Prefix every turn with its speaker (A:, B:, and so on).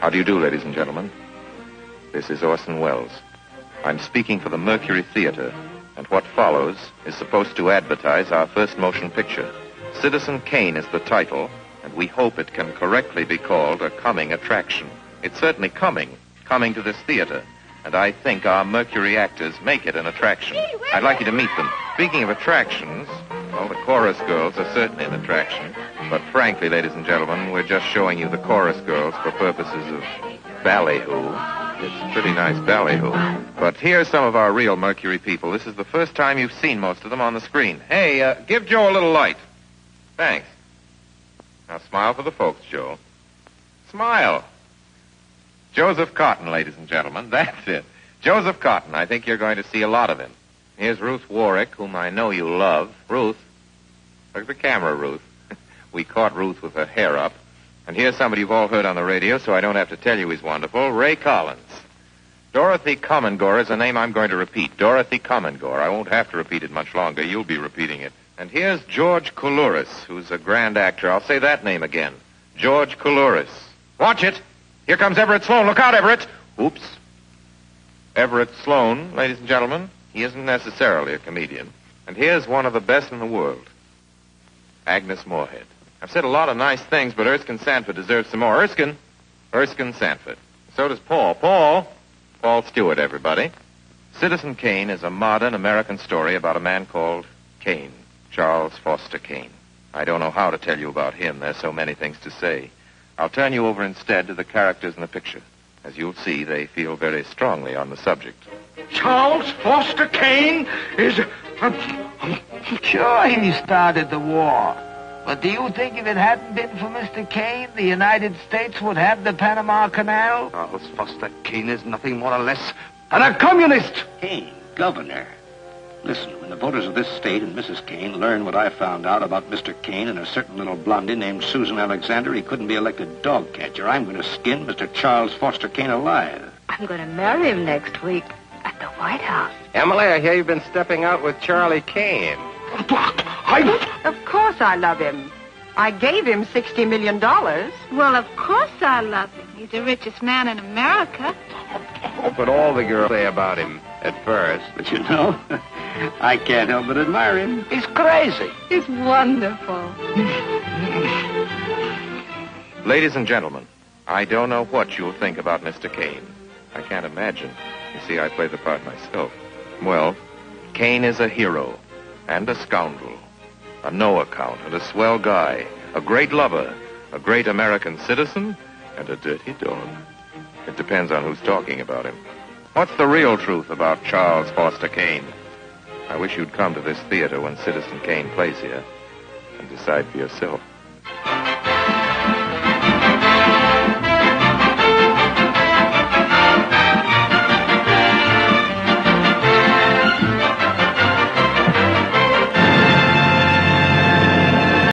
A: How do you do, ladies and gentlemen? This is Orson Welles. I'm speaking for the Mercury Theater, and what follows is supposed to advertise our first motion picture. Citizen Kane is the title, and we hope it can correctly be called a coming attraction. It's certainly coming to this theater, and I think our Mercury actors make it an attraction. I'd like you to meet them. Speaking of attractions, well, the chorus girls are certainly an attraction, but frankly, ladies and gentlemen, we're just showing you the chorus girls for purposes of ballyhoo. It's pretty nice ballyhoo. But here's some of our real Mercury people. This is the first time you've seen most of them on the screen. Hey, give Joe a little light. Thanks. Now smile for the folks, Joe. Smile. Joseph Cotton, ladies and gentlemen. That's it. Joseph Cotton. I think you're going to see a lot of him. Here's Ruth Warwick, whom I know you love. Ruth. Look at the camera, Ruth. We caught Ruth with her hair up. And here's somebody you've all heard on the radio, so I don't have to tell you he's wonderful. Ray Collins. Dorothy Commongore is a name I'm going to repeat. Dorothy Commongore. I won't have to repeat it much longer. You'll be repeating it. And here's George Coulouris, who's a grand actor. I'll say that name again. George Coulouris. Watch it. Here comes Everett Sloane. Look out, Everett. Oops. Everett Sloane, ladies and gentlemen, he isn't necessarily a comedian. And here's one of the best in the world. Agnes Moorehead. I've said a lot of nice things, but Erskine Sanford deserves some more. Erskine Sanford. So does Paul. Paul Stewart, everybody. Citizen Kane is a modern American story about a man called Kane, Charles Foster Kane. I don't know how to tell you about him. There's so many things to say. I'll turn you over instead to the characters in the picture. As you'll see, they feel very strongly on the subject.
B: Charles Foster Kane is...
C: Sure, he started the war. But do you think if it hadn't been for Mr. Kane, the United States would have the Panama Canal?
B: Charles Foster Kane is nothing more or less than a communist.
D: Kane, governor. Listen, when the voters of this state and Mrs. Kane learn what I found out about Mr. Kane and a certain little blondie named Susan Alexander, he couldn't be elected dog catcher. I'm going to skin Mr. Charles Foster Kane alive.
E: I'm going to marry him next week at the White House.
F: Emily, I hear you've been stepping out with Charlie Kane.
E: Of course I love him. I gave him $60 million.
G: Well, of course I love him. He's the richest man in America.
F: But all the girls say about him at first.
D: But you know, I can't help but admire him. He's crazy.
E: He's wonderful.
A: Ladies and gentlemen, I don't know what you'll think about Mr. Kane. I can't imagine. You see, I play the part myself. Well, Kane is a hero and a scoundrel, a no-account and a swell guy, a great lover, a great American citizen, and a dirty dog. It depends on who's talking about him. What's the real truth about Charles Foster Kane? I wish you'd come to this theater when Citizen Kane plays here and decide for yourself.